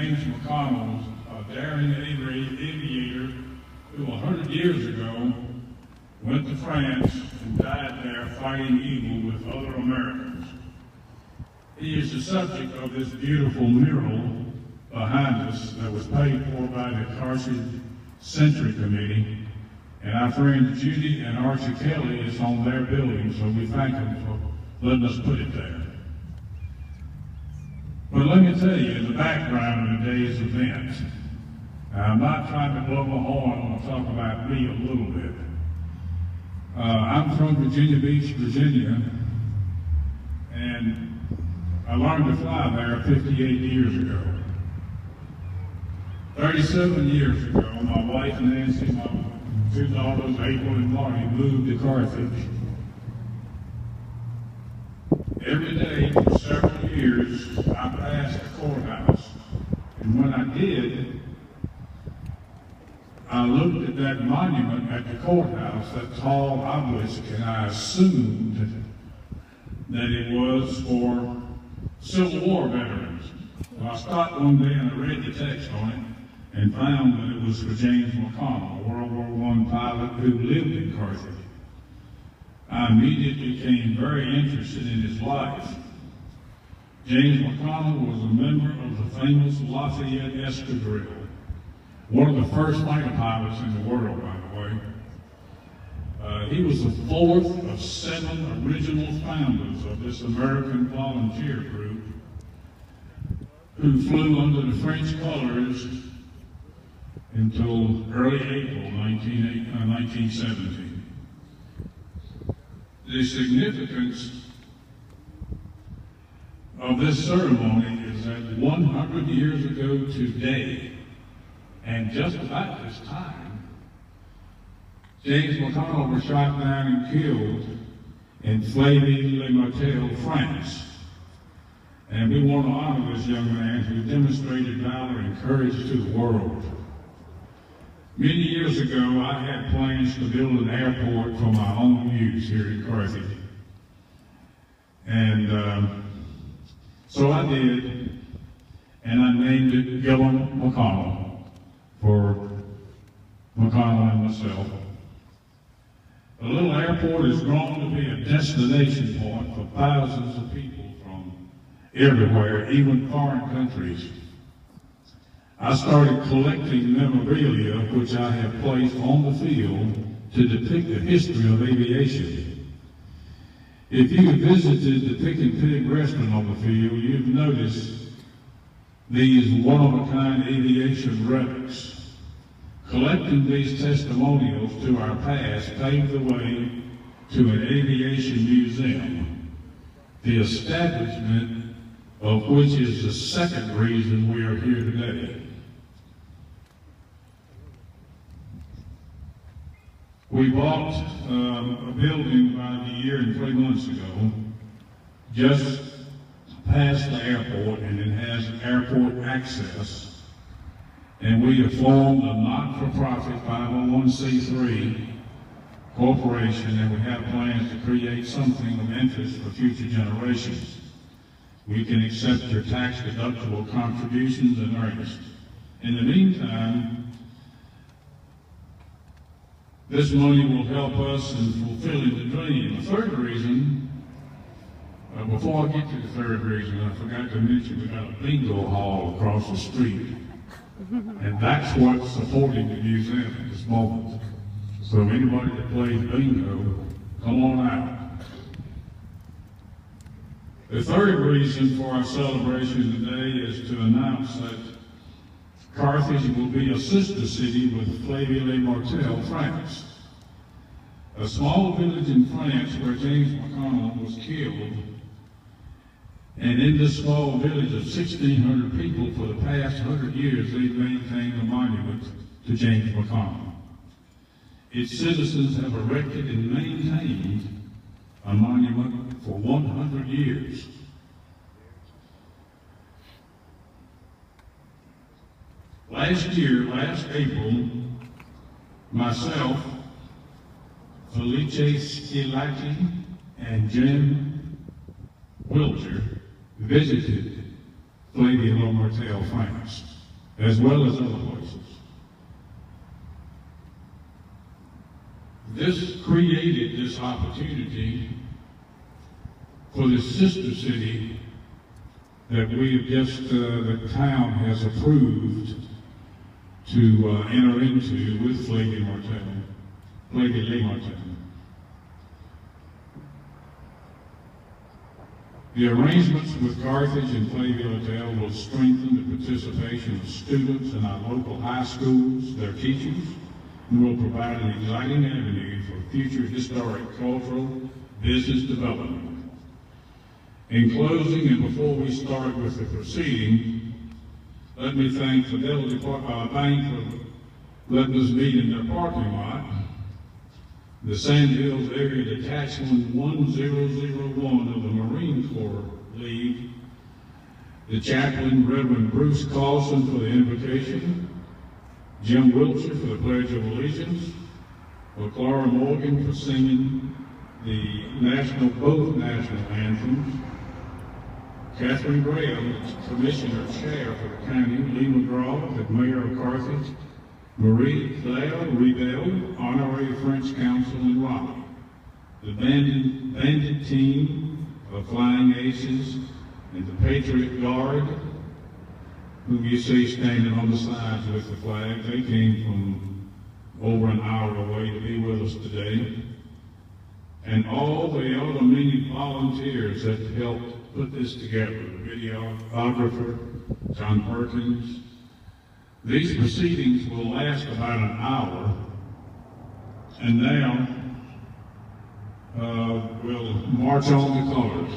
James McConnell was a daring aviator who 100 years ago went to France and died there fighting evil with other Americans. He is the subject of this beautiful mural behind us that was paid for by the Carthage Century Committee. And our friends Judy and Archie Kelly is on their building, so we thank them for letting us put it there. But let me tell you, in the background of today's event, I'm not trying to blow my horn, I want to talk about me a little bit. I'm from Virginia Beach, Virginia, and I learned to fly there 58 years ago. 37 years ago, my wife Nancy, my two daughters, April and Marty, moved to Carthage. Every day for several years, I passed the courthouse. And when I did, I looked at that monument at the courthouse, that tall obelisk, and I assumed that it was for Civil War veterans. Well, I stopped one day and I read the text on it and found that it was for James McConnell, a World War I pilot who lived in Carthage. I immediately became very interested in his life. James McConnell was a member of the famous Lafayette Escadrille, one of the first fighter pilots in the world, by the way. He was the fourth of 7 original founders of this American volunteer group who flew under the French colors until early April 1917. The significance of this ceremony is that 100 years ago today, and just about this time, James McConnell was shot down and killed in Flavy-les-Martel, France. And we want to honor this young man who demonstrated valor and courage to the world. Many years ago, I had plans to build an airport for my own use here in Carthage. And so I did, and I named it Gilliam McConnell for McConnell and myself. The little airport has grown to be a destination point for thousands of people from everywhere, even foreign countries. I started collecting memorabilia, which I have placed on the field to depict the history of aviation. If you have visited the Pick and Pig restaurant on the field, you've noticed these one-of-a-kind aviation relics. Collecting these testimonials to our past paved the way to an aviation museum, the establishment of which is the second reason we are here today. We bought a building about a year and 3 months ago, just past the airport, and it has airport access. And we have formed a not-for-profit 501c3 corporation, and we have plans to create something of interest for future generations. We can accept your tax-deductible contributions and earnest. In the meantime, this money will help us in fulfilling the dream. The third reason, before I get to the third reason, I forgot to mention we got a bingo hall across the street. And that's what's supporting the museum at this moment. So anybody that plays bingo, come on out. The third reason for our celebration today is to announce that Carthage will be a sister city with Flavy-les-Martel, France. A small village in France where James McConnell was killed. And in this small village of 1,600 people, for the past 100 years, they've maintained a monument to James McConnell. Its citizens have erected and maintained a monument for 100 years. Last April, myself, Felice Scilacci, and Jim Wilcher visited Flavia-le-Martel, France, as well as other places. This created this opportunity for the sister city that we have just, the town has approved to enter into with Flavia-le-Martel. The arrangements with Carthage and Flavia-le-Martel will strengthen the participation of students in our local high schools, their teachers, and will provide an exciting avenue for future historic, cultural, business development. In closing, and before we start with the proceeding, let me thank Fidelity Bank for letting us meet in their parking lot, the Sand Hills Area Detachment 1001 of the Marine Corps League, the chaplain, Reverend Bruce Carlson, for the invocation, Jim Wiltshire for the Pledge of Allegiance, Clara Morgan for singing both national anthems, Catherine Graham, Commissioner Chair for the county, Lee McGraw, the Mayor of Carthage, Marie Claire Rebel, Honorary French Consul in Raleigh, the bandit team of Flying Aces, and the Patriot Guard, whom you see standing on the sides with the flag. They came from over an hour away to be with us today. And all the other many volunteers that helped put this together, the videographer, John Perkins. These proceedings will last about an hour, and now we'll march on the colors.